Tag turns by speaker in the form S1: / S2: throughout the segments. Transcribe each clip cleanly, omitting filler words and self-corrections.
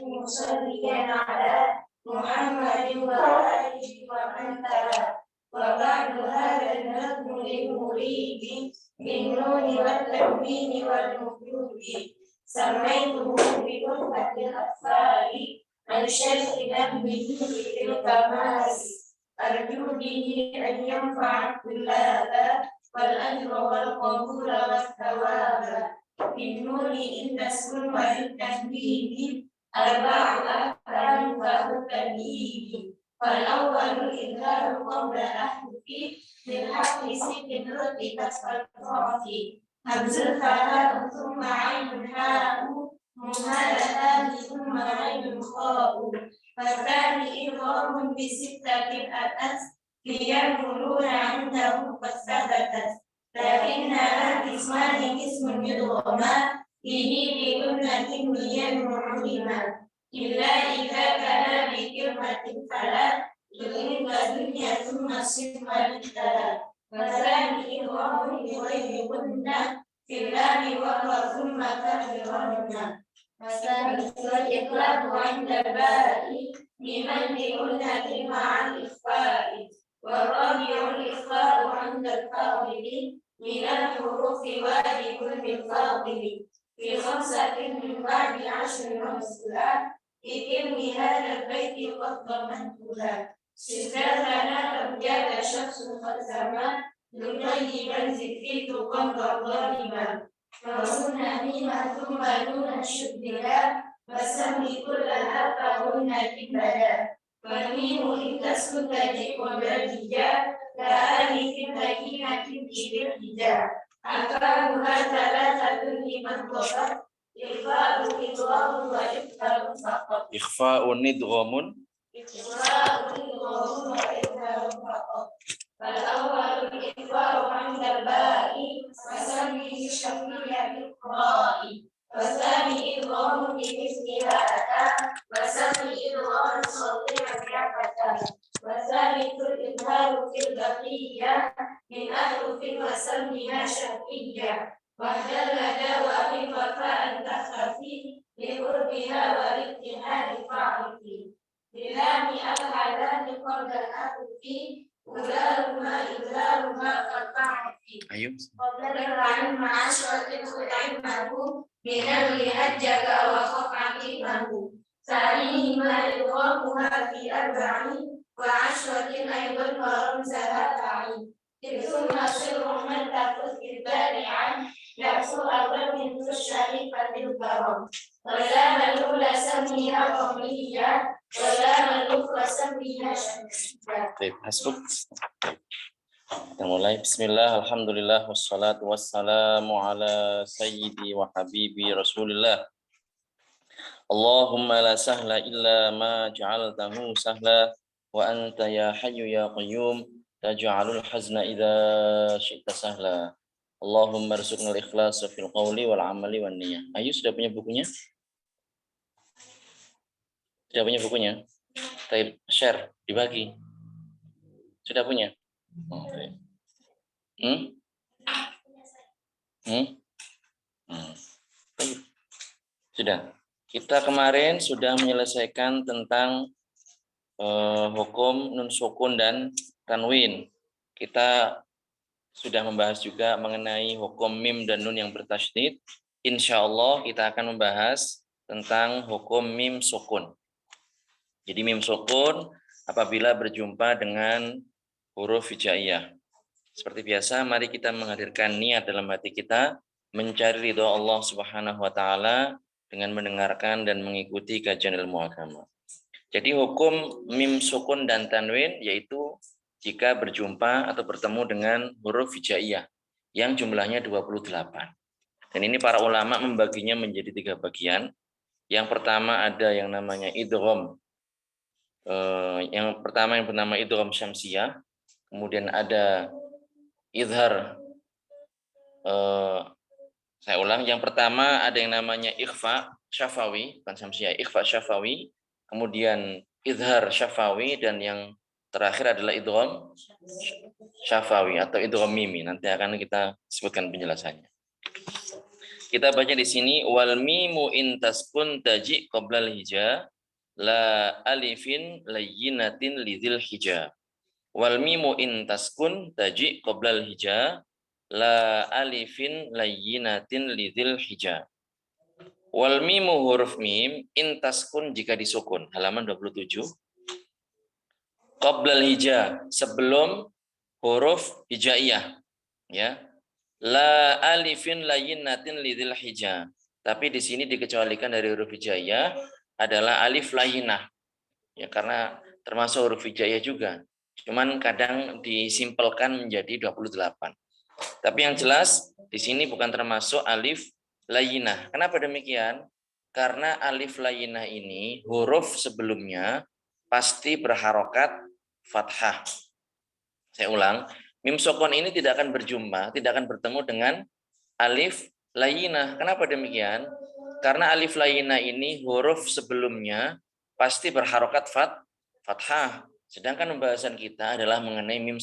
S1: musalliyan ala Muhammadin wa alihi wa man tala wa ba'du hadha an-nadmu lil muridi min nuni wal tanwini wal mufrudi samaituhu bi tuhfatil atfali an syaikhina bihi fil kamali arju bihi an yanfa'a kullaba wal ajra wal qabula was thawaba min nuni inna sulma at-tanwini arba'u ahkamin wa tanwini fal awwalu idharu qabla ahrufi lil haqqi sikin rutibat al-fathi hamzul fa'a thumma 'ainun ha'u muhalatan thumma 'ainun kha'u fathani idghamun bi sittatin atas liyamuruna 'indahu fasabatat lakinna ismani ismun yudghama fihi bi kunnatin mu'lima illa idza kana bi kirmatin fala yu'in dunya thumma sifat tala masani idghamun bi ghairi kunna filani wa thumma kahirana masani iqlab 'inda ba'i liman bi kunnatin ma'al ikhfa'i wa rabi'ul ikhfa'u 'inda al-fadili min al-hurufi wajibun bil fadili fi khamsatin min ba'di 'ashrin mas'ula ikilmi hadha al-bayti qad dhamantuha sidrathana abjada syakhsun qad sama lutayyiban zikritu qad dhalima fahunna mimma thumma nuna syuddila fasammi kullaha fahunna kibbala famimu intaskun taji qadradija la'alifin bakinatin ibil hija akaruha thalathatun liman qobat ikhfa'u idghamun wa iftarun faqat
S2: ikhfa'un idghamun
S1: wa iftarun faqat fal awwalul ikhfa'u 'inda al-ba'i fasammi syafiyya bil qira'i fasami idghamun bi mithliha ata fasami idghamun sawtihan yaqata wasami tul idharu fil baqiyya min ahrufin wasammiha syafiyya wahdalada wa rifa'an takhfi li qurbiha wa rittihadi fa'ati bilami al-halani qabla al-akhfi ularuma idlaruma qata'ati
S2: ayo
S1: qabla al-ra'in ma'asyatin khutaimahu minal lihajjaga wa khaf'atimahu sa'ihima idghamuha fi arba'in wa 'ashratin aydan wa ramzaha ta'in thumma sirru man taqus bari'an yaqsu awal min syarifatil baram wala malula sammiha qawliya wala malula sammiha syamsiyya.
S2: Baik, hasbuk. Kita mulai. Bismillah, alhamdulillah, wassalatu wassalamu ala sayyidi wa habibi rasulillah. Allahumma la sahla illa ma ja'altahu sahla wa anta ya hayyu ya qayyum taj'alul hazna idza syi'ta sahla. Allahumma arzuqnal ikhlasa fil qawli wal amali wan niyyah. Ayu sudah punya bukunya? Sudah punya bukunya? Baik, share, dibagi. Sudah punya? Oke. Sudah. Kita kemarin sudah menyelesaikan tentang hukum nun sukun dan tanwin. Kita sudah membahas juga mengenai hukum mim dan nun yang bertasydid. Insya Allah kita akan membahas tentang hukum mim sukun. Jadi mim sukun apabila berjumpa dengan huruf hijaiyah. Seperti biasa, mari kita menghadirkan niat dalam hati kita mencari ridho Allah Subhanahu wa taala dengan mendengarkan dan mengikuti kajian ilmu agama. Jadi hukum mim sukun dan tanwin yaitu jika berjumpa atau bertemu dengan huruf hijaiyah yang jumlahnya 28. Dan ini para ulama membaginya menjadi 3 bagian. Yang pertama ada yang namanya idgham. Yang pertama yang bernama idgham syamsiyah. Kemudian ada izhar. Saya ulang, yang pertama ada yang namanya ikhfa syafawi, bukan syamsiyah, ikhfa syafawi. Kemudian izhar syafawi, dan yang terakhir adalah idgham syafawi atau idgham mimi. Nanti akan kita sebutkan penjelasannya. Kita baca di sini wal mimu in taskun taji qoblal hija la alifin layyinatin lidzil hija. Wal mimu in taskun taji qoblal hija la alifin layyinatin lidzil hija. Wal mimu huruf mim in taskun jika disukun. Halaman 27. Qoblal hija sebelum huruf hijaiyah, ya. La alifin layyinatin lidzil hija. Tapi di sini dikecualikan dari huruf hijaiyah adalah alif layyinah. Ya, karena termasuk huruf hijaiyah juga. Cuman kadang disimpelkan menjadi 28. Tapi yang jelas di sini bukan termasuk alif layyinah. Kenapa demikian? Karena alif layyinah ini huruf sebelumnya pasti berharokat fathah. Saya ulang. Mim sukun ini tidak akan berjumpa, tidak akan bertemu dengan alif layyinah. Kenapa demikian? Karena alif layyinah ini huruf sebelumnya pasti berharokat fathah. Sedangkan pembahasan kita adalah mengenai mim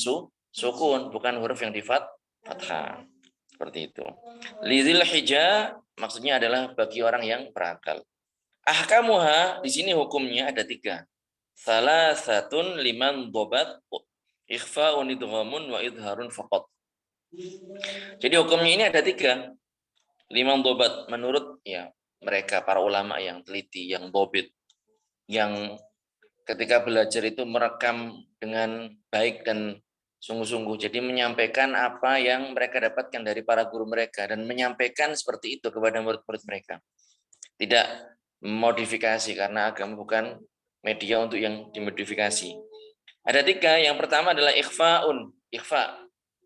S2: sukun, bukan huruf yang di fathah. Seperti itu. Lidzil hija maksudnya adalah bagi orang yang berakal. Ahkamuha di sini hukumnya ada 3. Salasatun liman dobat ikhfa'un idghamun wa idharun faqat. Jadi hukumnya ini ada 3. 5 dobat menurut ya mereka para ulama yang teliti, yang dobit, yang ketika belajar itu merekam dengan baik dan sungguh-sungguh. Jadi menyampaikan apa yang mereka dapatkan dari para guru mereka dan menyampaikan seperti itu kepada murid-murid mereka. Tidak modifikasi karena agama bukan media untuk yang dimodifikasi. Ada 3. Yang pertama adalah ikhfa'un, ikhfa.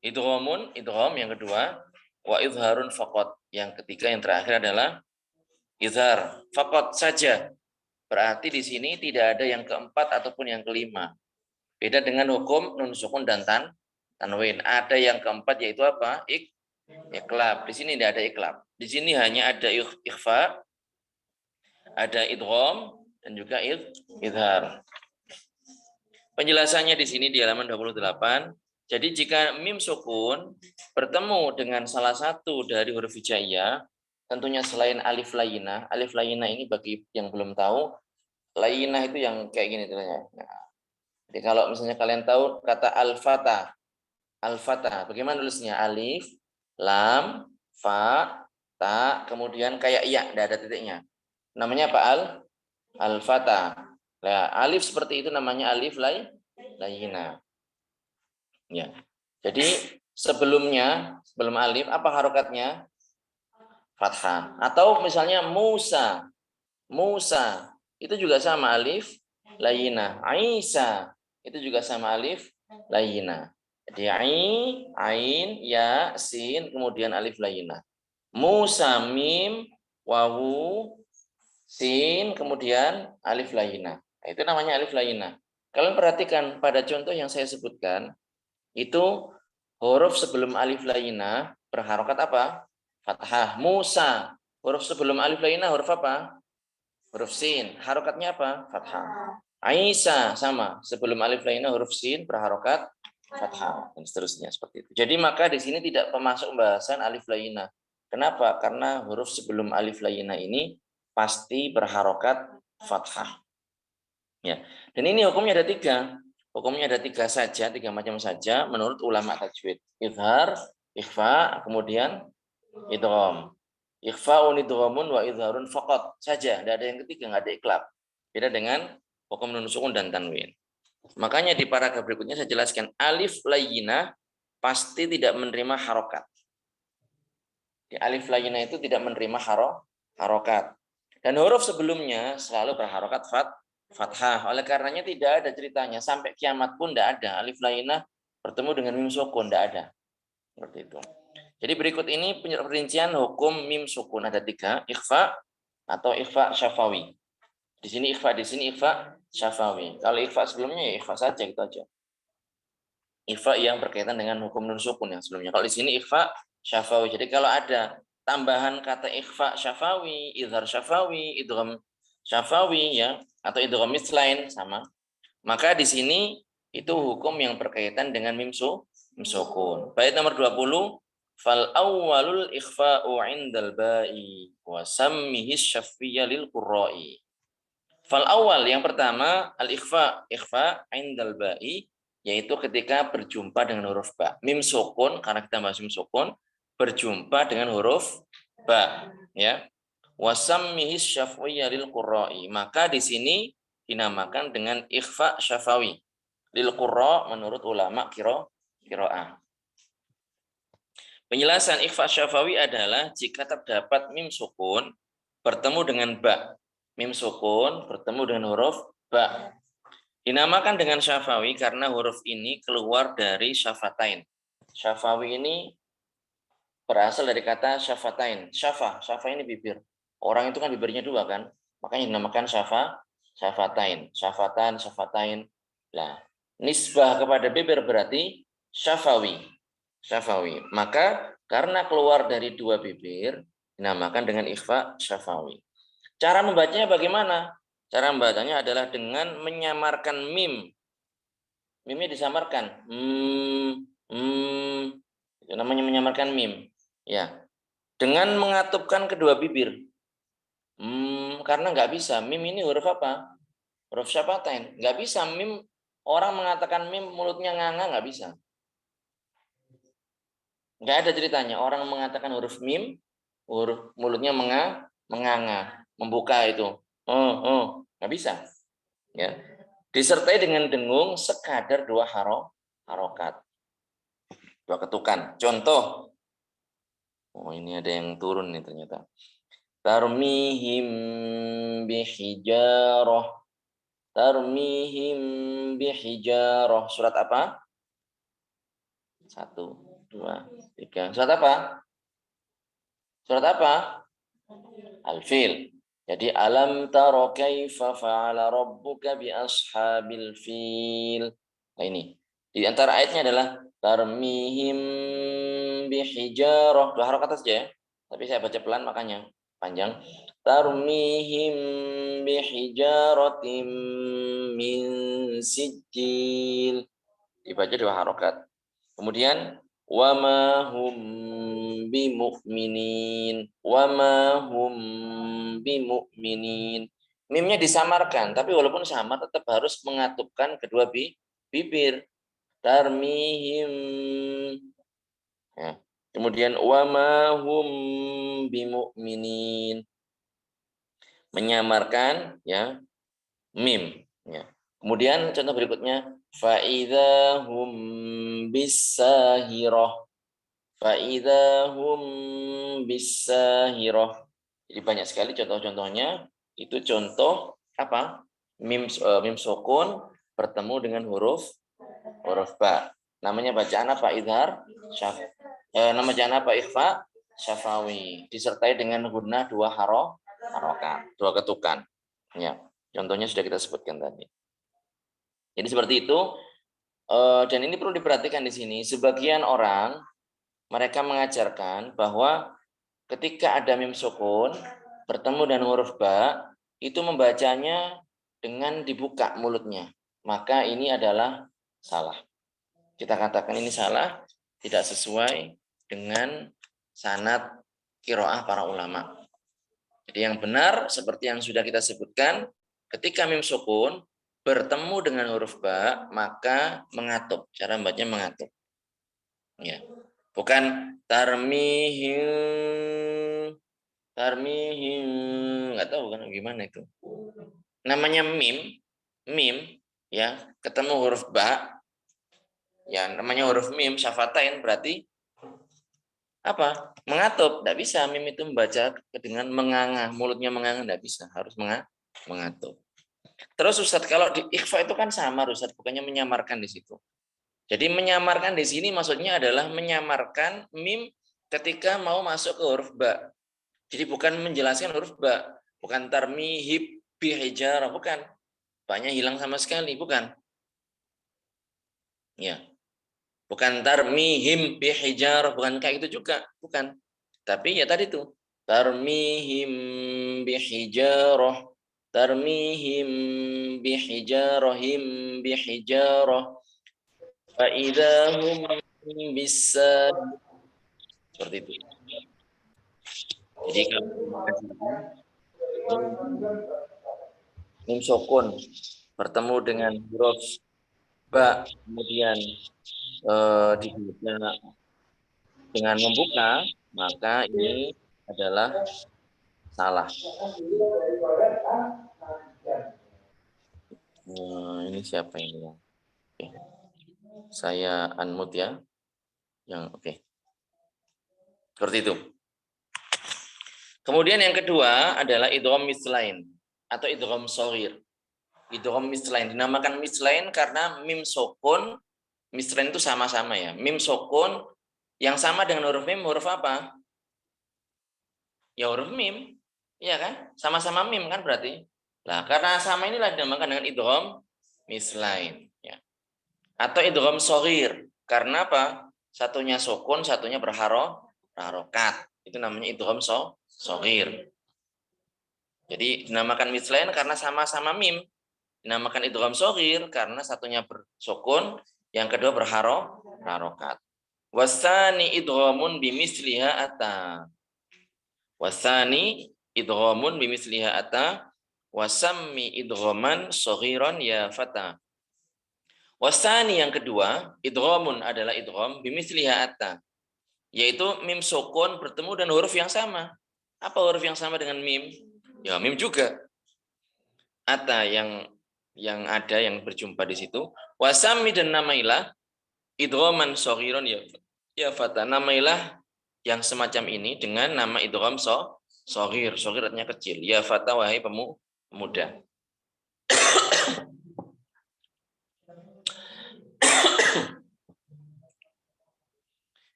S2: Idghamun, idgham. Yang kedua, wa idharun faqat. Yang ketiga, yang terakhir adalah izhar, faqat saja. Berarti di sini tidak ada yang keempat ataupun yang kelima. Beda dengan hukum nun sukun dan tanwin. Ada yang keempat yaitu apa? Iqlab. Di sini tidak ada iqlab. Di sini hanya ada ikhfa, ada idgham dan juga izhar. Penjelasannya di sini di halaman 28. Jadi jika mim sukun bertemu dengan salah satu dari huruf hijaiyah, tentunya selain alif layyinah. Alif layyinah ini bagi yang belum tahu, layyinah itu yang kayak gini tulisannya. Nah, jadi kalau misalnya kalian tahu kata al-fatah. Al-fatah, bagaimana tulisnya? Alif, lam, fa, ta, kemudian kayak ya, tidak ada titiknya. Namanya apa? Al-fatah. Nah, alif seperti itu namanya alif layyinah. Ya. Jadi sebelum alif apa harokatnya? Fathah. Atau misalnya Musa. Musa itu juga sama alif layyinah. Isa itu juga sama alif layyinah. Jadi ain, ya, sin, kemudian alif layyinah. Musa mim, wawu, sin, kemudian alif layyinah. Itu namanya alif layyinah. Kalian perhatikan pada contoh yang saya sebutkan, itu huruf sebelum alif layyinah berharokat apa? Fathah. Musa, huruf sebelum alif layyinah huruf apa? Huruf sin. Harokatnya apa? Fathah. Aisyah sama, sebelum alif layyinah huruf sin berharokat fathah dan seterusnya seperti itu. Jadi maka di sini tidak termasuk pembahasan alif layyinah. Kenapa? Karena huruf sebelum alif layyinah ini pasti berharokat fathah. Ya. Dan ini hukumnya ada 3. Hukumnya ada 3 saja, 3 macam saja menurut ulama tajwid. Izhar, ikhfa, kemudian idgham. Ikhfa'un idghamun wa idharun faqat saja, tidak ada yang ketiga, enggak ada iqlab. Beda dengan hukum nun sukun dan tanwin. Makanya di paragraf berikutnya saya jelaskan alif layyinah pasti tidak menerima harokat. Di alif layyinah itu tidak menerima harokat. Dan huruf sebelumnya selalu berharokat fathah. Oleh karenanya tidak ada ceritanya sampai kiamat pun tidak ada alif layyinah bertemu dengan mim sukun, tidak ada. Seperti itu. Jadi berikut ini perincian hukum mim sukun ada 3, ikhfa atau ikhfa syafawi. Di sini ikhfa syafawi. Kalau ikhfa sebelumnya ya ikhfa saja gitu aja. Ikhfa yang berkaitan dengan hukum nun sukun yang sebelumnya. Kalau di sini ikhfa syafawi. Jadi kalau ada tambahan kata ikhfa syafawi, izhar syafawi, idgham syafawi ya atau idgham mislain sama. Maka di sini itu hukum yang berkaitan dengan mim sukun. Bait nomor 20 Fal awwalul ikhfa'u 'indal ba'i wa sammihi syafiyya lil qurra'i. Fal awal yang pertama al ikhfa 'indal ba'i, yaitu ketika berjumpa dengan huruf ba. Mim sukun, karena kita bahas mim sukun, berjumpa dengan huruf ba, ya. Wa sammihi syafiyya lil qurra'i. Maka di sini dinamakan dengan ikhfa syafawi lil qurra menurut ulama qiraah. Penjelasan ikhfa syafawi adalah jika terdapat mim sukun bertemu dengan ba. Mim sukun bertemu dengan huruf ba. Dinamakan dengan syafawi karena huruf ini keluar dari syafatain. Syafawi ini berasal dari kata syafatain. Syafa ini bibir. Orang itu kan bibirnya dua kan? Makanya dinamakan syafatain. Syafatain. Nah, nisbah kepada bibir berarti syafawi. Maka karena keluar dari dua bibir dinamakan dengan ikhfa syafawi. Cara membacanya bagaimana? Cara membacanya adalah dengan menyamarkan mim. Mimnya disamarkan. Itu namanya menyamarkan mim. Ya. Dengan mengatupkan kedua bibir. Karena nggak bisa. Mim ini huruf apa? Huruf syafatain. Nggak bisa mim. Orang mengatakan mim mulutnya nganga nggak bisa. Nggak ada ceritanya. Orang mengatakan huruf mim, huruf mulutnya menganga, membuka itu. Nggak bisa. Ya. Disertai dengan dengung sekadar dua harokat. Dua ketukan. Contoh. Ini ada yang turun nih ternyata. Tarmihim bihijarah. Surat apa? 1, 2, 3. Surat apa? Al-Fil. Jadi alam tara kaifa fa'ala rabbuka bi ashabil fil. Nah ini. Di antara ayatnya adalah tarmihim bihijarah. Dua harokat saja ya. Tapi saya baca pelan makanya panjang. Tarmihim bihijaratim min sijil. Dibaca dua harokat. Kemudian wama hum bimu'minin. Mimnya disamarkan, tapi walaupun sama tetap harus mengatupkan kedua bibir. Tarmihim. Ya. Kemudian wama hum bimu'minin. Menyamarkan ya mim ya. Kemudian contoh berikutnya faidahum bisahirah. Jadi banyak sekali contoh-contohnya. Itu contoh apa? Mim sukun bertemu dengan huruf ba. Namanya bacaan apa? Idhar nama bacaan apa? Ikhfa syafawi. Disertai dengan gunnah dua harokat, dua ketukan. Ya, contohnya sudah kita sebutkan tadi. Jadi seperti itu. Dan ini perlu diperhatikan di sini. Sebagian orang mereka mengajarkan bahwa ketika ada mim sukun bertemu dengan huruf ba, itu membacanya dengan dibuka mulutnya. Maka ini adalah salah. Kita katakan ini salah, tidak sesuai dengan sanad qiraah para ulama. Jadi yang benar seperti yang sudah kita sebutkan, ketika mim sukun bertemu dengan huruf ba, maka mengatup. Cara membacanya mengatup. Ya. Bukan tarmihim, nggak tahu kan gimana itu. Namanya mim ya, ketemu huruf ba, ya namanya huruf mim syafatain berarti apa? Mengatup. Tidak bisa mim itu membaca dengan menganga, mulutnya menganga, tidak bisa, harus mengatup. Terus Ustadz, kalau di ikhfa itu kan samar Ustadz, bukannya menyamarkan di situ. Jadi menyamarkan di sini maksudnya adalah menyamarkan mim ketika mau masuk ke huruf ba. Jadi bukan menjelaskan huruf ba, bukan tarmihib bihijarah, bukan. Ba-nya hilang sama sekali, bukan. Ya. Bukan tarmihim bihijarah, bukan kayak itu juga, bukan. Tapi ya tadi tuh, tarmihim bihijarah. Tarmihim bihijarah. Fa'idahum bisa. Seperti itu. Jadi kalau mim sukun bertemu dengan huruf ba, kemudian dibaca dengan membuka, maka ini adalah salah. Ini siapa ini ya? Oke. Saya unmute ya. Yang oke. Seperti itu. Kemudian yang kedua adalah idgham mislain atau idgham shaghir. Idgham mislain dinamakan mislain karena mim sukun mislain itu sama-sama ya. Mim sukun yang sama dengan huruf mim, huruf apa? Ya huruf mim. Iya kan? Sama-sama mim kan berarti. Nah, karena sama inilah dinamakan dengan idgham mislain ya. Atau idgham shaghir. Karena apa? Satunya sukun, satunya berharokat. Itu namanya idgham shaghir. Jadi dinamakan mislain karena sama-sama mim. Dinamakan idgham shaghir karena satunya bersukun, yang kedua berharokat. Wasani idghamun bimisliha ata. Wasani idghamun bimisliha ata. Wasammi idghaman shaghiran ya fata. Wasani yang kedua, idghamun adalah idgham bimisliha ata. Yaitu mim sukun bertemu dan huruf yang sama. Apa huruf yang sama dengan mim? Ya mim juga. Ata yang ada yang berjumpa di situ. Wasami dan namailah idghaman shaghiran ya fata. Namailah yang semacam ini dengan nama idgham shaghir. Shaghir artinya kecil. Ya fata wahai pemuda.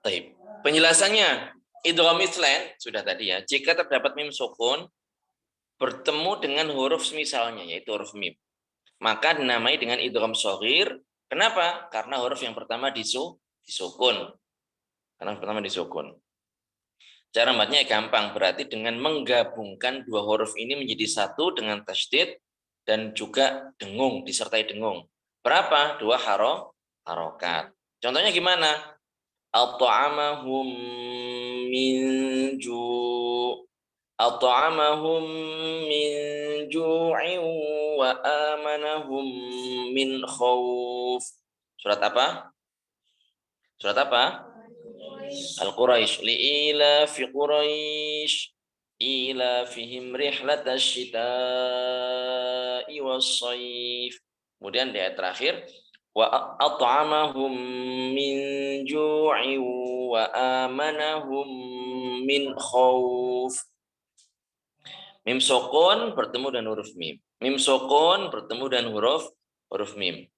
S2: Baik. Penjelasannya idgham mislain sudah tadi ya. Jika terdapat mim sukun bertemu dengan huruf semisalnya yaitu huruf mim, maka dinamai dengan idgham shaghir. Kenapa? Karena huruf yang pertama disukun. Karena pertama disukun. Cara membuatnya gampang, berarti dengan menggabungkan dua huruf ini menjadi satu dengan tasydid dan juga dengung, disertai dengung. Berapa? Dua harokat. Contohnya gimana? At'amahum min ju' At'amahum min ju'in wa amanahum min khauf. Surat apa? Surat apa? Al-Quraisy. Li'ila fi Quraisy ila fihim rihlatash shita'i was-shaif. Kemudian di ayat terakhir wa at'amahum min ju'in wa amanahum min khauf. Mim sukun bertemu dengan huruf mim. Mim sukun bertemu dengan huruf mim.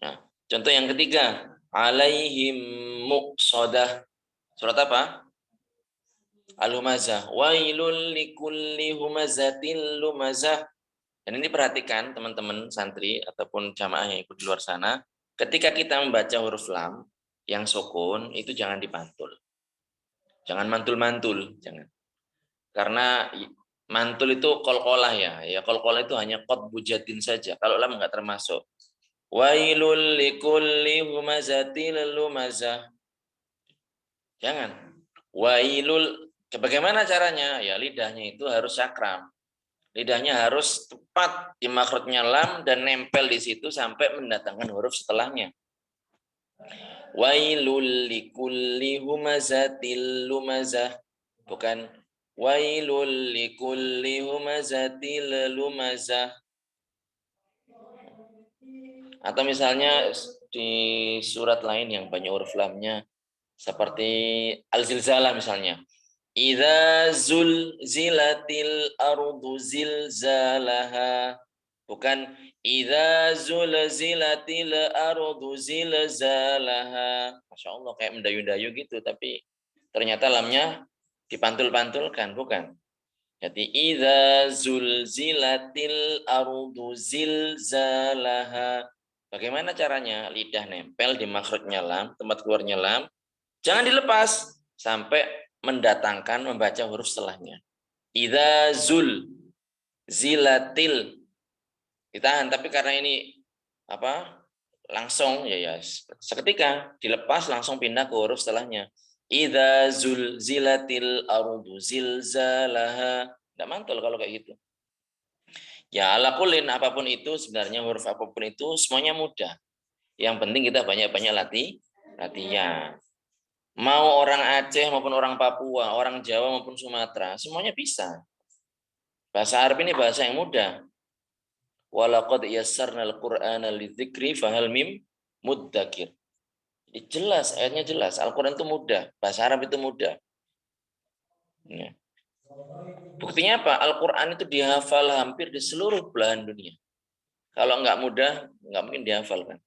S2: Nah, contoh yang ketiga, alaihim muqsadah. Surat apa? Al-Humazah. Wailul likulli humazatil lumazah. Dan ini perhatikan teman-teman santri ataupun jamaah yang ikut di luar sana, ketika kita membaca huruf lam yang sukun itu jangan dipantul. Jangan mantul-mantul, jangan. Karena mantul itu qalqalah ya. Ya qalqalah itu hanya qad bujatin saja. Kalau lam enggak termasuk. Wailul likulli humazatil lumazah. Jangan. Wailul, bagaimana caranya? Ya lidahnya itu harus sakram. Lidahnya harus tepat di makhrajnya lam dan nempel di situ sampai mendatangkan huruf setelahnya. Wailul likulli humazatil lumazah. Bukan wailul likulli humazatil lumazah. Atau misalnya di surat lain yang banyak huruf lamnya seperti Al-Zilzalah misalnya. Idza zulzilatil ardu zilzalaha. Bukan idza zulzilatil ardu zilzalaha. Masya Allah kayak mendayu-dayu gitu, tapi ternyata lamnya dipantul-pantulkan, bukan. Jadi idza zulzilatil ardu zilzalaha. Bagaimana caranya? Lidah nempel di makhrajnya lam, tempat keluarnya lam. Jangan dilepas sampai mendatangkan membaca huruf setelahnya. Idza zul zilatil. Ditahan, tapi karena ini apa? langsung ya seketika dilepas langsung pindah ke huruf setelahnya. Idza zulzilatil ardu zilzalaha. Enggak mantul kalau kayak gitu. Ya ala kulin apapun itu sebenarnya huruf apapun itu semuanya mudah. Yang penting kita banyak-banyak latihan. Mau orang Aceh maupun orang Papua, orang Jawa maupun Sumatera, semuanya bisa. Bahasa Arab ini bahasa yang mudah. Walaqad yassarnal Qur'ana lidzikri fahal mim muddakir. Jadi jelas, ayatnya jelas. Al-Quran itu mudah, bahasa Arab itu mudah. Ya. Buktinya apa? Al-Quran itu dihafal hampir di seluruh belahan dunia. Kalau nggak mudah, nggak mungkin dihafal kan.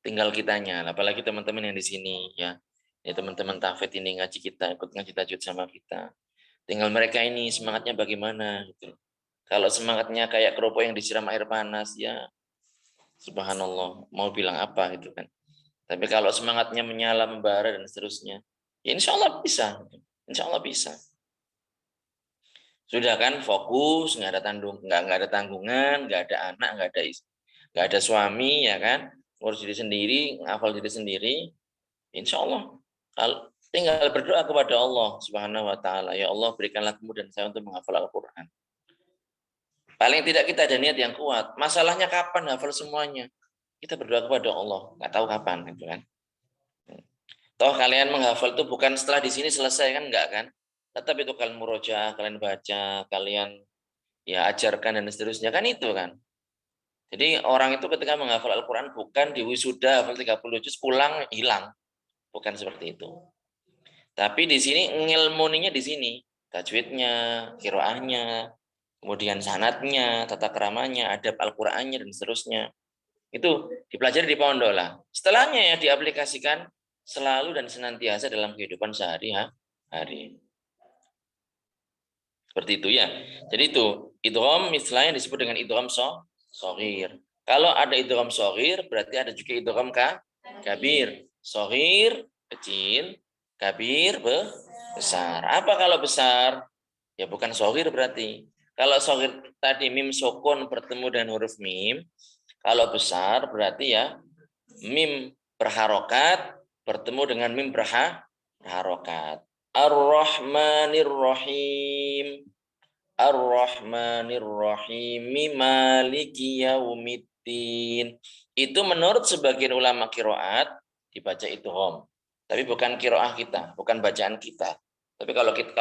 S2: Tinggal kitanya, apalagi teman-teman yang di sini ya. Ya teman-teman Tafid ini ngaji kita, ikut ngaji tajwid sama kita. Tinggal mereka ini semangatnya bagaimana gitu. Kalau semangatnya kayak kerupuk yang disiram air panas ya subhanallah, mau bilang apa gitu kan. Tapi kalau semangatnya menyala, membara dan seterusnya, ya insya Allah bisa. Insya Allah bisa. Sudah kan fokus, nggak ada tanggungan, nggak ada anak, nggak ada suami, ya kan? Ngurus diri sendiri, ngafal diri sendiri. Insya Allah. Tinggal berdoa kepada Allah Subhanahu Wa Taala. Ya Allah berikanlah kemudahan saya untuk menghafal Al-Quran. Paling tidak kita ada niat yang kuat. Masalahnya kapan hafal semuanya? Kita berdoa kepada Allah, nggak tahu kapan, gitu kan? Toh kalian menghafal itu bukan setelah di sini selesai kan, enggak kan? Tetap itu kalian murojaah, kalian baca, kalian ya ajarkan dan seterusnya kan itu kan. Jadi orang itu ketika menghafal Al-Quran bukan di wisuda hafal 30 juz pulang hilang, bukan seperti itu. Tapi di sini ngilmuninya di sini, tajwidnya, qiraahnya, kemudian sanadnya, tata keramanya, adab Al-Qur'annya dan seterusnya. Itu dipelajari di pondok lah. Setelahnya ya diaplikasikan selalu dan senantiasa dalam kehidupan sehari-hari. Seperti itu ya. Jadi itu idgham istilahnya disebut dengan idgham shaghir. Kalau ada idgham shaghir berarti ada juga idgham kabir. Shaghir kecil, kabir besar. Apa kalau besar? Ya bukan shaghir berarti. Kalau shaghir tadi mim sukun bertemu dengan huruf mim, kalau besar berarti ya mim berharokat bertemu dengan mim berharokat. Ar-Rahmanir Rahim. Ar-Rahmanir Rahim. Maliki Yaumiddin. Itu menurut sebagian ulama qiraat dibaca idgham. Tapi bukan qiraah kita, bukan bacaan kita. Tapi kalau kita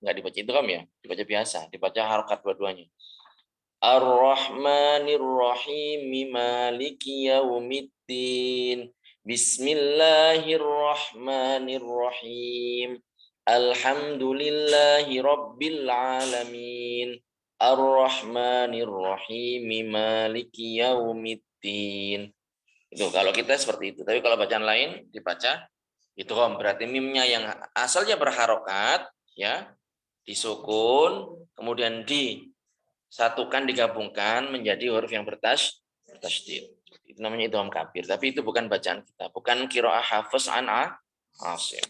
S2: nggak dibaca idgham ya, dibaca biasa, dibaca harokat dua-duanya. Ar-Rahmanir Rahim. Maliki Yaumiddin. Bismillahirrahmanirrahim. Alhamdulillahi Rabbil Alamin. Ar-Rahmanir-Rahim. Maliki Yaumiddin. Itu kalau kita seperti itu. Tapi kalau bacaan lain dibaca idgham, berarti mimnya yang asalnya berharokat ya disukun, kemudian disatukan, digabungkan menjadi huruf yang bertasydid. Itu namanya idgham kabir. Tapi itu bukan bacaan kita, bukan qiraah Hafiz an Asim.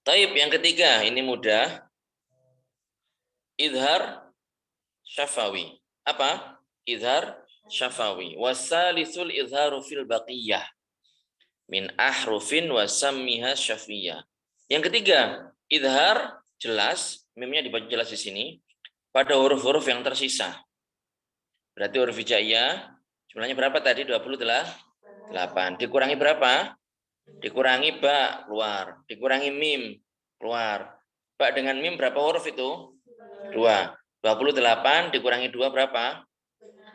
S2: Taib yang ketiga, ini mudah. Idhar syafawi. Apa? Idhar syafawi. Wasalisul idharu fil baqiyah. Min ahrufin wasammiha syafiyah. Yang ketiga, idhar jelas, mimnya dibaca jelas di sini, pada huruf-huruf yang tersisa. Berarti huruf hijaiyah, jumlahnya berapa tadi? 28. Dikurangi berapa? Dikurangi ba, keluar. Dikurangi mim, keluar. Ba dengan mim berapa huruf itu? 2. 28 dikurangi 2 berapa?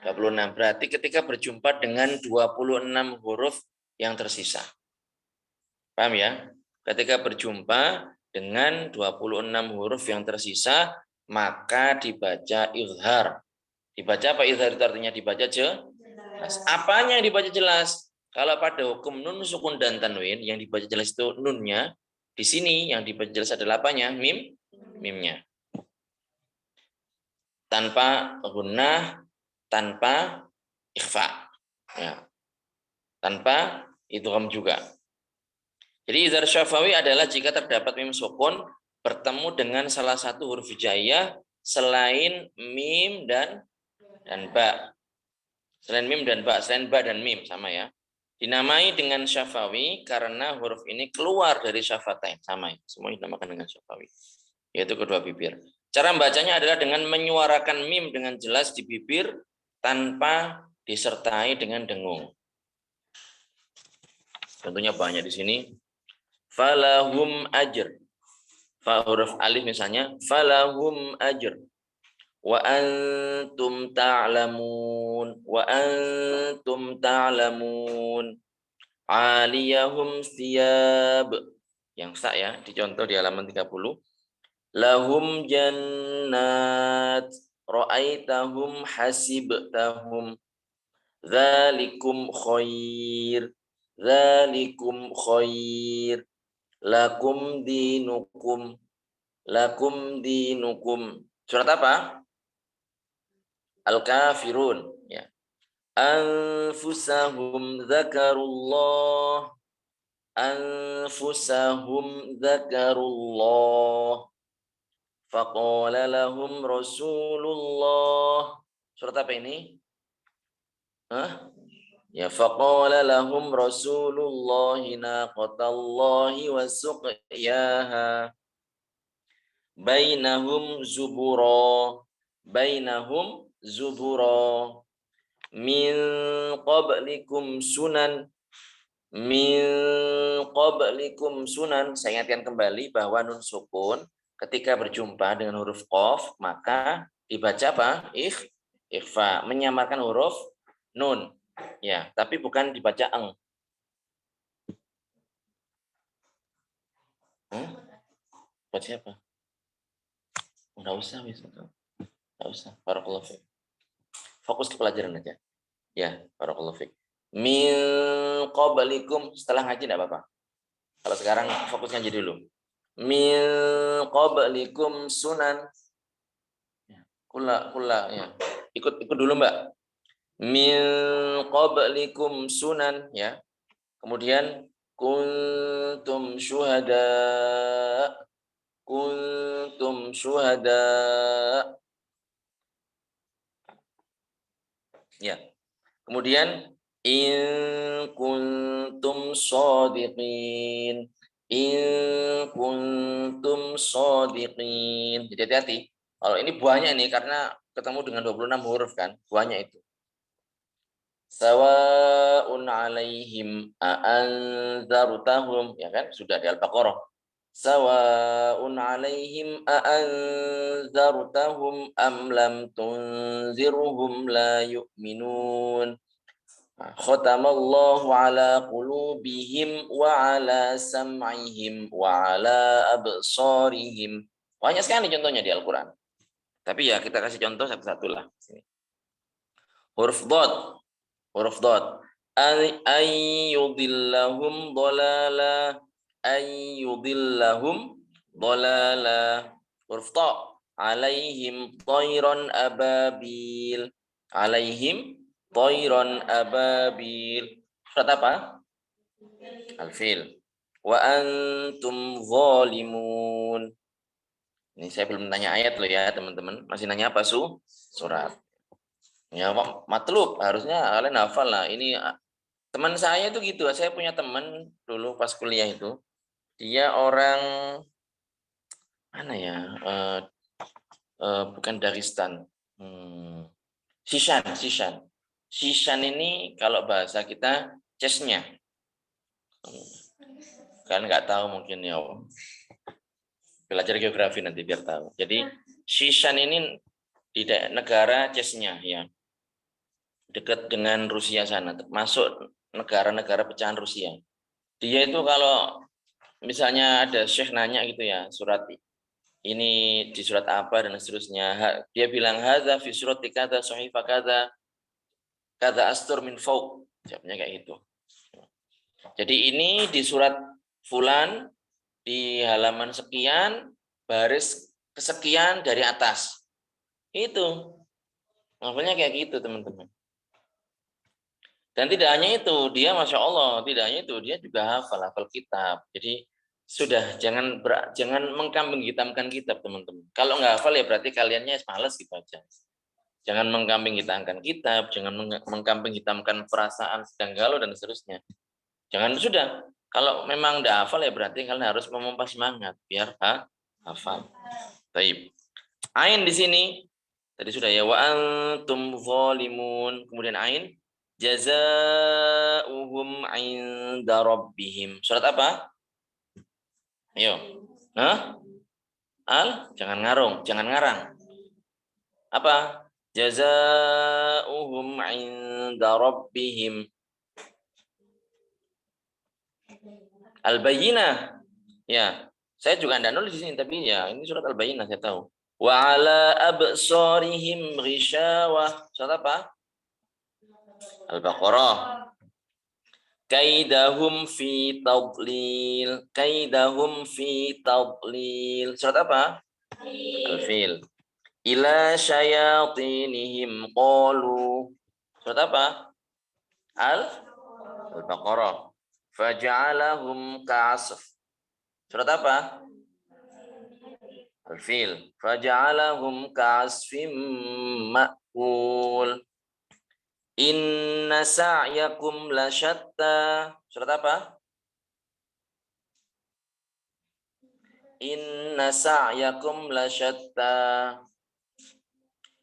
S2: 26. Berarti ketika berjumpa dengan 26 huruf yang tersisa. Paham ya? Ketika berjumpa dengan 26 huruf yang tersisa, maka dibaca izhar. Dibaca apa izhar itu artinya? Dibaca jelas. Apanya yang dibaca jelas? Kalau pada hukum nun, sukun, dan tanwin, yang dibaca jelas itu nunnya. Di sini yang dibaca jelas adalah apanya? Mimnya. Tanpa gunnah, tanpa ikhfa. Ya. Tanpa idgham juga. Jadi izhar syafawi adalah jika terdapat mim sukun bertemu dengan salah satu huruf hijaiyah selain mim dan ba. Selain mim dan ba, selain ba dan mim sama ya. Dinamai dengan syafawi karena huruf ini keluar dari syafatain, sama ya. Semua dinamakan dengan syafawi, yaitu kedua bibir. Cara membacanya adalah dengan menyuarakan mim dengan jelas di bibir tanpa disertai dengan dengung. Tentunya banyak di sini. Falahum ajr. Fa huruf alif misalnya, falahum ajr. Wa antum ta'lamun. Wa antum ta'lamun. Aliyahum siyab. Yang sak ya, dicontoh di halaman 30. Lahum jannat. Ra'aitahum hasibtahum. Dzalikum khair. Dzalikum khair. Lakum dinukum. Lakum dinukum. Surat apa? Al-Kafirun. Ya. Anfusahum dzakarullah. Anfusahum dzakarullah. Faqala lahum Rasulullah. Surat apa ini? Hah? Ya, faqala lahum Rasulullahi naqatallahi wa suqyaha bainahum zubura min qablikum sunan Saya ingatkan kembali bahwa nun sukun ketika berjumpa dengan huruf qaf maka dibaca apa? Ikhfa, menyamarkan huruf nun. Ya, tapi bukan dibaca eng. Baca apa? Enggak usah, enggak usah. Barakallahu fiik. Fokus ke pelajaran aja. Ya, barakallahu fiik. Min qablikum, setelah ngaji enggak apa-apa. Kalau sekarang fokus ngaji dulu. Min qablikum sunan. Ya, kula ya. Ikut dulu, Mbak. Min qablikum sunan ya. Kemudian kuntum syuhada. Ya. Kemudian in kuntum shadiqin. Jadi hati-hati. Kalau ini banyak nih karena ketemu dengan 26 huruf kan, banyak itu. Sawa'un 'alaihim a'anzartahum, ya kan? Sudah di Al-Baqarah. Sawa'un 'alaihim a'anzartahum am lam tunzirhum la yu'minun. Khatamallahu 'ala qulubihim wa 'ala sam'ihim wa 'ala absarihim. Banyak sekali contohnya di Al-Qur'an. Tapi ya kita kasih contoh satu-satu lah. Huruf dot. Ayyudillahum dolala. Huruf ta. Alaihim tayran ababil. Surat apa? Al-Fil. Wa antum zalimun. Ini saya belum tanya ayat loh ya teman-teman. Masih nanya apa surat. Ya matlub, harusnya kalian hafal lah. Ini teman saya itu gitu. Saya punya teman dulu pas kuliah itu. Dia orang mana ya? Bukan Dagestan. Sishan ini kalau bahasa kita chestnya. Kalian nggak tahu mungkin ya. Belajar geografi nanti biar tahu. Jadi Sishan ini di negara chestnya ya. Dekat dengan Rusia sana, masuk negara-negara pecahan Rusia. Dia itu kalau misalnya ada syekh nanya gitu ya, surat ini di surat apa dan seterusnya, dia bilang hadza fi surati kadza sahifa kadza astur min fawq. Jawabnya kayak gitu. Jadi ini di surat fulan di halaman sekian baris kesekian dari atas. Itu. Makanya kayak gitu, teman-teman. Dan tidak hanya itu, dia Masya Allah, tidak hanya itu, dia juga hafal kitab. Jadi sudah jangan mengkambing hitamkan kitab, teman-teman. Kalau nggak hafal ya berarti kaliannya malas gitu aja. Jangan mengkambing hitamkan kitab, jangan mengkambing hitamkan perasaan sedang galau dan seterusnya. Jangan sudah. Kalau memang udah hafal ya berarti kalian harus memompa semangat biar hafal. Baik. Ain di sini tadi sudah ya wa antum zalimun. Kemudian ain jazaa'uhum 'inda rabbihim. Surat apa? Ayo. Hah? Jangan ngarung, jangan ngarang. Apa? Jazaa'uhum 'inda rabbihim. Al-Bayyinah. Ya, saya juga enggak nulis di sini tapi ya ini surat Al-Bayyinah saya tahu. Wa 'ala absarihim ghishawah. Surat apa? Al-Baqarah. Kaidahum fi tadlil. Kaidahum fi tadlil. Surat apa? Al-Fil. Ila syayatinihim qalu. Surat apa? Al-Baqarah. Faja'alahum ka'asf. Surat apa? Al-Fil. Faja'alahum ka'asfim ma'kul. Inna sa'yakum lasyatta. Surat apa? Inna sa'yakum lasyatta.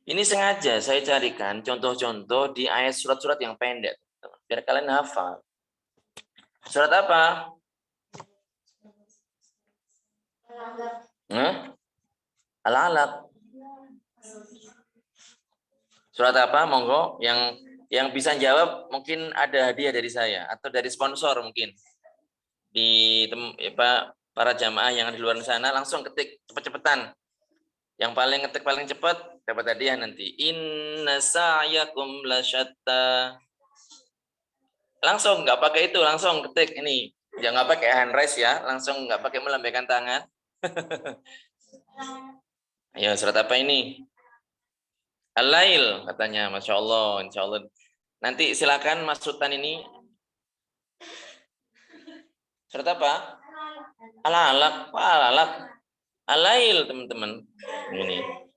S2: Ini sengaja saya carikan contoh-contoh di ayat surat-surat yang pendek. Biar kalian hafal. Surat apa? Al-Alaq. Surat apa? Monggo yang bisa jawab mungkin ada hadiah dari saya atau dari sponsor mungkin. Di para jamaah yang di luar sana langsung ketik cepet-cepetan. Yang paling ngetik paling cepat dapat hadiah nanti. Inna sa'yakum lasyatta. Langsung nggak pakai itu, langsung ketik ini. Jangan pakai hand raise ya, langsung nggak pakai melambaikan tangan. Ayo surat apa ini? Al-Lail katanya, Masya Allah, Insya Allah. Nanti silakan Mas Sultan ini. Surat apa? Al-Alaq. Al-Alaq. Al-Lail teman-teman.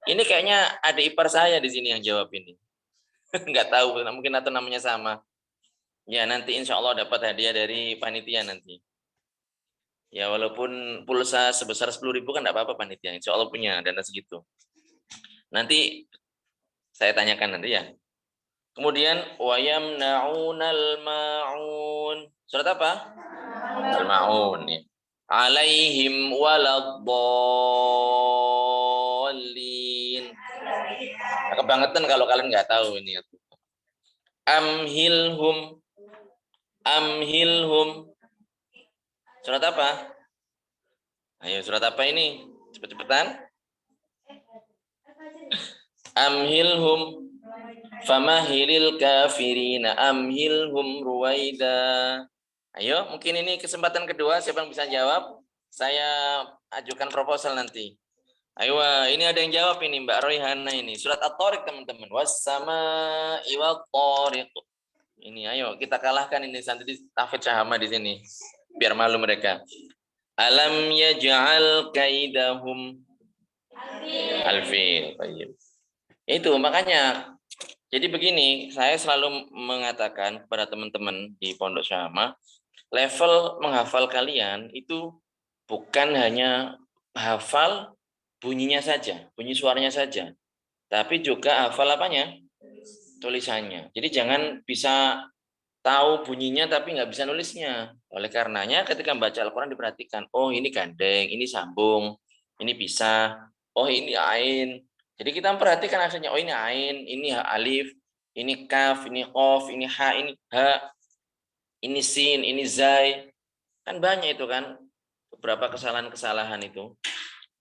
S2: Ini kayaknya ada ipar saya di sini yang jawab ini. Nggak tahu, mungkin atau namanya sama. Ya nanti insya Allah dapat hadiah dari panitia nanti. Ya walaupun pulsa sebesar 10.000 kan nggak apa-apa panitia. Insya Allah punya dana segitu. Nanti saya tanyakan nanti ya. Kemudian wayamnaunal maun. Surat apa? Al-Maun. Ya. Alaihim waladdallin. Kebangetan kalau kalian nggak tahu ini. Amhilhum. Surat apa? Ayo surat apa ini? Cepet-cepetan. Amhilhum famahilil kafirina amhilhum ruwaida. Ayo, mungkin ini kesempatan kedua. Siapa yang bisa jawab? Saya ajukan proposal nanti. Ayo, ini ada yang jawab ini Mbak Royhana ini. Surat At-Tariq teman-teman. Was-sama'i wat-tariq. Ini ayo kita kalahkan ini santri Hafidz Syahama di sini. Biar malu mereka. Alam yaj'al kaidahum al-fil. Itu makanya. Jadi begini, saya selalu mengatakan kepada teman-teman di Pondok Syahama, level menghafal kalian itu bukan hanya hafal bunyinya saja, bunyi suaranya saja, tapi juga hafal apanya? Tulisannya. Jadi jangan bisa tahu bunyinya tapi nggak bisa nulisnya. Oleh karenanya ketika membaca Al-Quran diperhatikan, oh ini gandeng, ini sambung, ini pisah, oh ini ain. Jadi kita memperhatikan akhirnya, oh ini ain, ini alif, ini kaf, ini qaf, ini ha, ini ha, ini sin, ini zai. Kan banyak itu kan, beberapa kesalahan-kesalahan itu.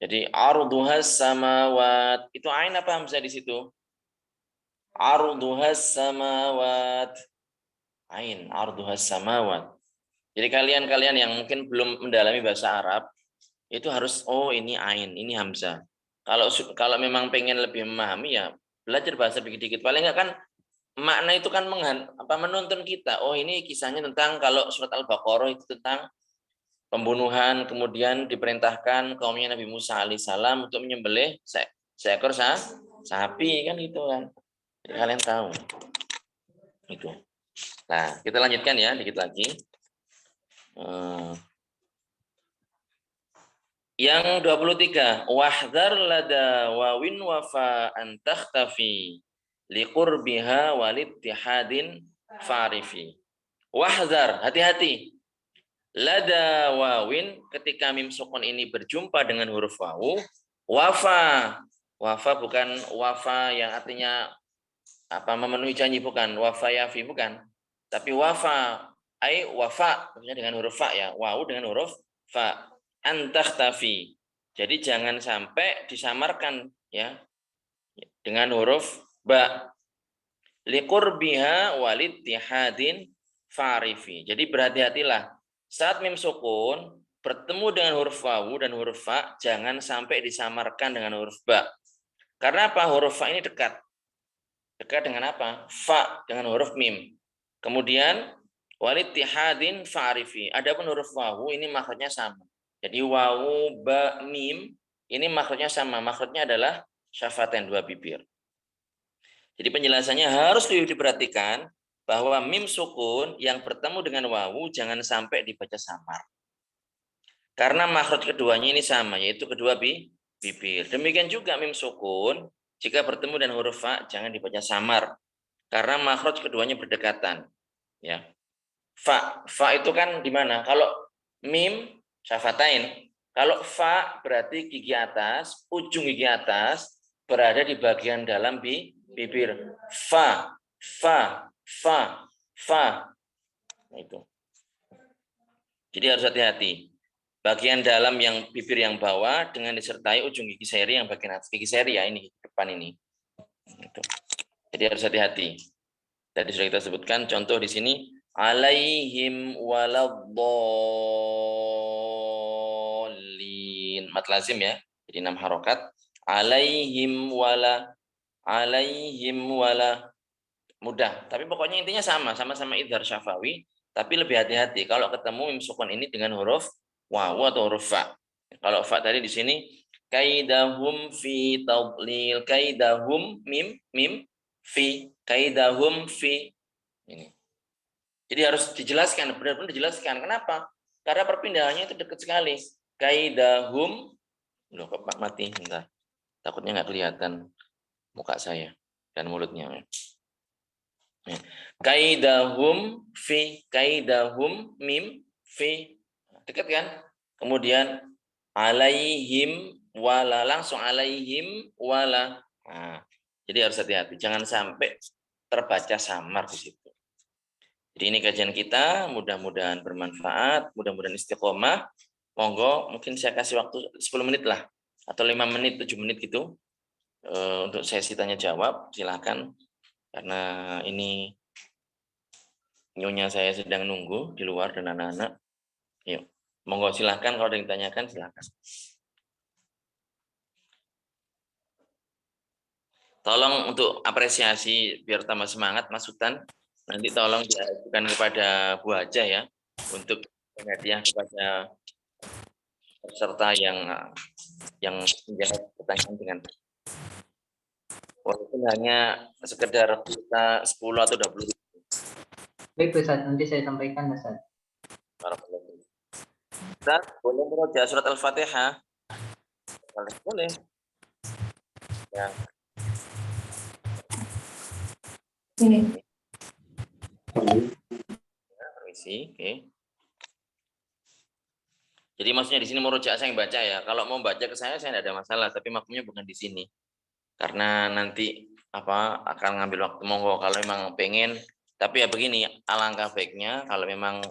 S2: Jadi arduhas samawat, itu ain apa hamzah di situ? Arduhas samawat. Ain, arduhas samawat. Jadi kalian yang mungkin belum mendalami bahasa Arab, itu harus, oh ini ain, ini hamzah. Kalau memang pengen lebih memahami ya belajar bahasa dikit-dikit. Paling nggak kan makna itu kan menuntun kita. Oh ini kisahnya tentang kalau surat Al-Baqarah itu tentang pembunuhan, kemudian diperintahkan kaumnya Nabi Musa alaihissalam untuk menyembelih seekor sapi kan gitu kan. Jadi kalian tahu. Itu. Nah, kita lanjutkan ya, dikit lagi. Yang 23, wahdhar lada wawin wafa an takhtafi liqurbiha walittihadin farifi. Wahdhar, hati-hati. Lada wawin, ketika mim sukun ini berjumpa dengan huruf wawu, wafa. Wafa bukan wafa yang artinya memenuhi janji, bukan. Wafa yafi, bukan. Tapi wafa, wafa, maksudnya dengan huruf fa ya. Wawu dengan huruf fa. Antakhtafi. Jadi jangan sampai disamarkan ya dengan huruf ba. Liqurbiha walittihadin farifi. Jadi berhati-hatilah saat mim sukun bertemu dengan huruf wawu dan huruf fa, jangan sampai disamarkan dengan huruf ba. Karena apa? Huruf fa ini dekat. Dekat dengan apa? Fa dengan huruf mim. Kemudian walittihadin farifi. Adapun huruf wawu ini makhrajnya sama. Jadi wawu, ba, mim ini makhrajnya sama. Makhrajnya adalah syafaten, dua bibir. Jadi penjelasannya harus lebih diperhatikan bahwa mim sukun yang bertemu dengan wawu jangan sampai dibaca samar. Karena makhraj keduanya ini sama, yaitu kedua bibir. Demikian juga mim sukun jika bertemu dengan huruf fa jangan dibaca samar. Karena makhraj keduanya berdekatan. Ya. Fa itu kan di mana? Kalau mim syafatain. Kalau fa berarti gigi atas, ujung gigi atas berada di bagian dalam bibir. Fa. Nah, itu. Jadi harus hati-hati. Bagian dalam yang bibir yang bawah dengan disertai ujung gigi seri yang bagian atas. Gigi seri ya ini depan ini. Itu. Jadi harus hati-hati. Tadi sudah kita sebutkan contoh di sini alaihim waladdallin. Mat lazim ya. Jadi 6 harokat. Alaihim wala. Mudah. Tapi pokoknya intinya sama-sama idhar syafawi. Tapi lebih hati-hati kalau ketemu mim sukun ini dengan huruf wawu atau huruf fa. Kalau fa tadi di sini kaidahum fi tadlil, kaidahum mim fi, kaidahum fi. Ini. Jadi harus dijelaskan, benar-benar dijelaskan. Kenapa? Karena perpindahannya itu dekat sekali. Kaidahum, loh kok Pak mati, bentar. Takutnya nggak kelihatan muka saya dan mulutnya. Kaidahum fi, kaidahum mim fi. Dekat kan? Kemudian alaihim wala, langsung alaihim wala. Nah, jadi harus hati-hati, jangan sampai terbaca samar di situ. Jadi ini kajian kita, mudah-mudahan bermanfaat, mudah-mudahan istiqomah. Monggo, mungkin saya kasih waktu 10 menit lah, atau 5 menit, 7 menit gitu, untuk sesi tanya jawab. Silakan, karena ini nyonya saya sedang nunggu di luar dan anak-anak. Yuk, monggo silakan kalau ada yang ditanyakan, silakan. Tolong untuk apresiasi biar tambah semangat Mas Sultan. Nanti tolong diajukan kepada Bu Haja ya untuk hadiah kepada peserta yang menjawab pertanyaan dengan walaupun hanya sekedar kita 10 atau 20.
S3: Baik Ustaz, nanti saya sampaikan Ustaz.
S2: Ustaz, boleh meroja surat Al-Fatihah? Boleh. Ya.
S1: Ini.
S2: Permisi, oke. Jadi maksudnya di sini merujuk saya yang baca ya. Kalau mau baca ke saya tidak ada masalah, tapi maksudnya bukan di sini. Karena nanti akan ngambil waktu, monggo kalau memang pengen. Tapi ya begini, alangkah baiknya kalau memang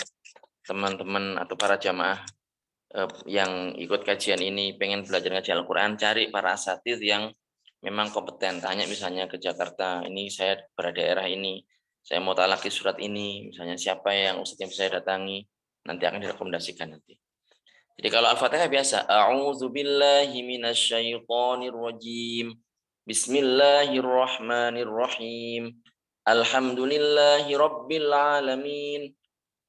S2: teman-teman atau para jamaah yang ikut kajian ini pengen belajar ngaji Al-Qur'an, cari para asatidz yang memang kompeten. Tanya misalnya ke Jakarta, ini saya berada daerah ini, saya mau talaki surat ini, misalnya siapa yang ustadz yang bisa saya datangi, nanti akan direkomendasikan nanti. Jadi kalau Al-Fatihah biasa, a'udzubillahi minasyaitonirrajim. Bismillahirrahmanirrahim. Alhamdulillahi rabbil alamin.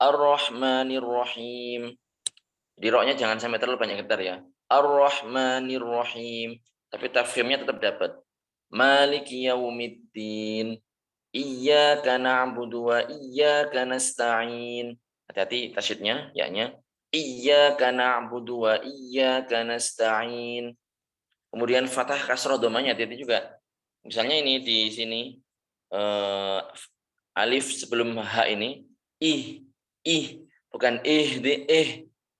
S2: Ar-Rahmanirrahim. Di roknya jangan sampai terlalu banyak getar ya. Ar-Rahmanirrahim. Tapi tafkhimnya tetap dapat. Maliki yaumiddin. Iyyaka na'budu wa iyyaka nasta'in. Hati-hati tasydidnya, ya-nya. Iyyaka na'budu wa iyyaka nasta'in. Kemudian fathah kasrah domanya hati-hati juga. Misalnya ini di sini alif sebelum h ini bukan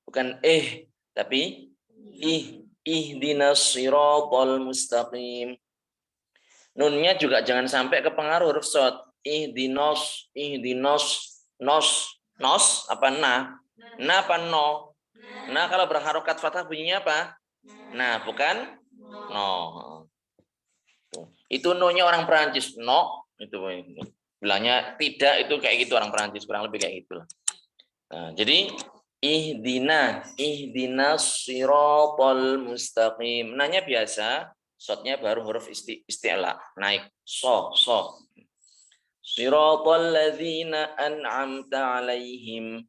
S2: bukan tapi ihdinas siratal mustaqim. Nunnya juga jangan sampai ke pengaruh huruf shad. Ihdinos, nos apa na? Na apa no? Nah kalau berharokat fathah bunyinya apa? Nah bukan no. Itu no-nya orang Perancis, no itu bilangnya tidak, itu kayak gitu orang Perancis, kurang lebih kayak gitu. Nah, jadi ihdinas siratal mustaqim. Nanya biasa, shotnya baru huruf isti'la, naik so. Siratal ladzina an'amta alaihim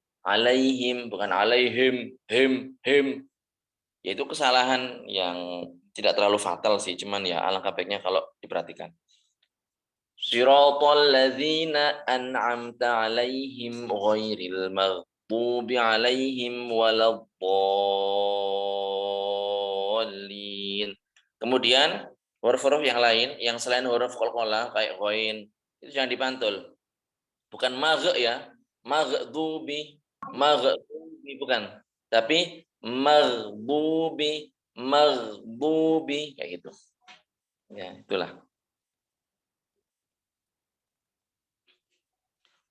S2: bukan alaihim, him. Yaitu kesalahan yang tidak terlalu fatal sih, cuman ya alangkah baiknya kalau diperhatikan. Siratal ladzina an'amta alaihim ghairil maghdubi alaihim waladdallin. Kemudian huruf-huruf yang lain yang selain huruf qalqalah kayak ghain itu jangan dipantul. Bukan magh ya, maghdubi bukan, tapi maghdubi kayak gitu. Ya, itulah.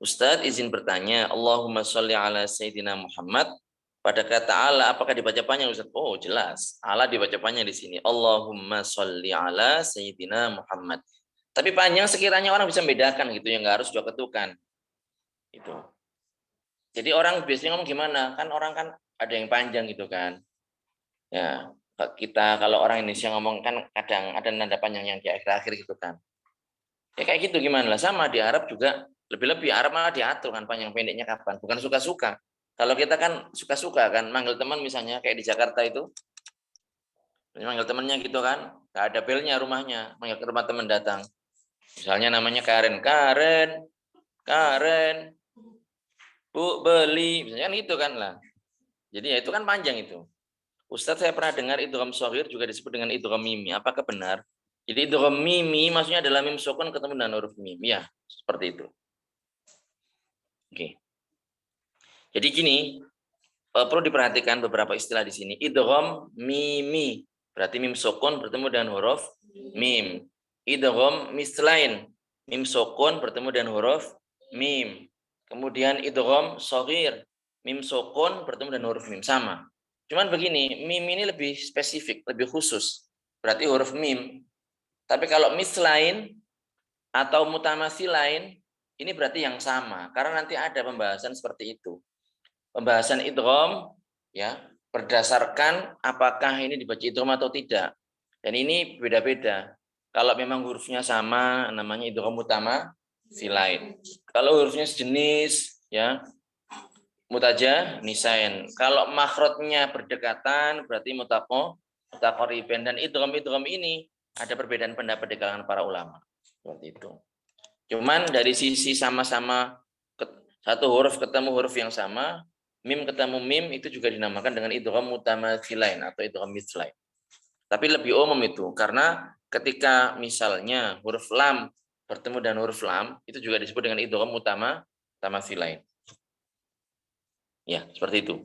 S2: Ustadz izin bertanya, Allahumma sholli ala Sayyidina Muhammad. Pada kata Allah, apakah dibaca panjang Ustadz? Oh jelas, Allah dibaca panjang di sini. Allahumma sholli ala Sayyidina Muhammad. Tapi panjang sekiranya orang bisa membedakan gitu, yang nggak harus dua ketukan. Itu. Jadi orang biasanya ngomong gimana? Kan orang kan ada yang panjang gitu kan. Ya, kita kalau orang Indonesia ngomong kan kadang ada nada panjang yang di akhir-akhir gitu kan. Ya kayak gitu gimana lah, sama di Arab juga. Lebih-lebih Arab malah diatur kan panjang pendeknya kapan, bukan suka-suka. Kalau kita kan suka-suka kan, manggil teman misalnya kayak di Jakarta itu, manggil temannya gitu kan, nggak ada belnya rumahnya, manggil ke rumah teman datang. Misalnya namanya Karen, Bu beli, misalnya kan gitu kan lah. Jadi ya itu kan panjang itu. Ustadz saya pernah dengar idgham shaghir juga disebut dengan idgham mimi. Apakah benar? Jadi idgham mimi maksudnya adalah mim sukun ketemu dengan huruf mim. Ya, seperti itu. Oke. Jadi gini, perlu diperhatikan beberapa istilah di sini. Idgham mimi, berarti mim sukun bertemu dengan huruf mim. Idgham mislain, mim sukun bertemu dengan huruf mim. Kemudian idgham shaghir, mim sukun bertemu dengan huruf mim, sama. Cuman begini, mim ini lebih spesifik, lebih khusus. Berarti huruf mim. Tapi kalau mislain atau mutamasilain, ini berarti yang sama, karena nanti ada pembahasan seperti itu. Pembahasan idgham ya, berdasarkan apakah ini dibaca idgham atau tidak. Dan ini beda-beda. Kalau memang hurufnya sama namanya idgham mutamasilain. Kalau hurufnya sejenis ya, mutajanisain. Kalau makhrajnya berdekatan berarti mutaqariban, dan idgham ini ada perbedaan pendapat di kalangan para ulama. Seperti itu. Cuman dari sisi sama-sama satu huruf ketemu huruf yang sama, mim ketemu mim, itu juga dinamakan dengan idgham mutamatsilain atau idgham mislain. Tapi lebih umum itu karena ketika misalnya huruf lam bertemu dengan huruf lam, itu juga disebut dengan idgham mutamatsilain. Ya, seperti itu.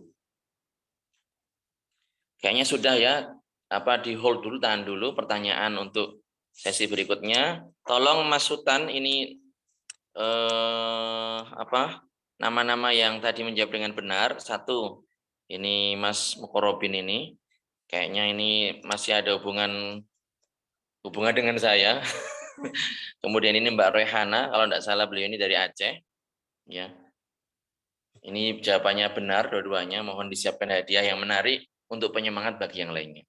S2: Kayaknya sudah ya, di hold dulu, tahan dulu pertanyaan untuk sesi berikutnya. Tolong Mas Sultan ini nama-nama yang tadi menjawab dengan benar. Satu, ini Mas Mukorobin ini, kayaknya ini masih ada hubungan dengan saya. Kemudian ini Mbak Rehana, kalau tidak salah beliau ini dari Aceh. Ya, ini jawabannya benar dua-duanya. Mohon disiapkan hadiah yang menarik untuk penyemangat bagi yang lainnya.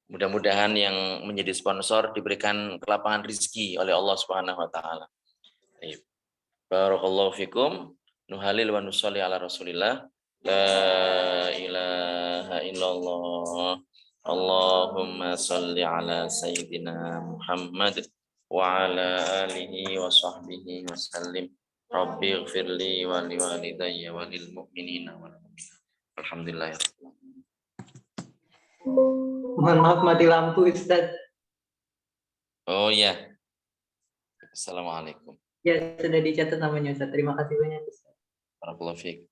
S2: Mudah-mudahan yang menjadi sponsor diberikan kelapangan rezeki oleh Allah Subhanahu wa taala. Barakallahu fikum. Nuhalil wa nusolli ala Rasulillah. La ilaha illallah. Allah Allahumma salli ala Sayyidina Muhammad wa ala alihi wa sahbihi wa sallim. Rabbi ighfirli wa liwalidayya wa lil mu'minina wal mu'minat. Alhamdulillah.
S3: Mohon maaf mati lampu Ustaz.
S2: Oh ya. Assalamualaikum.
S3: Ya, sudah dicatat namanya Ustaz. Terima kasih banyak Ustaz.
S2: Barakallahu fiik.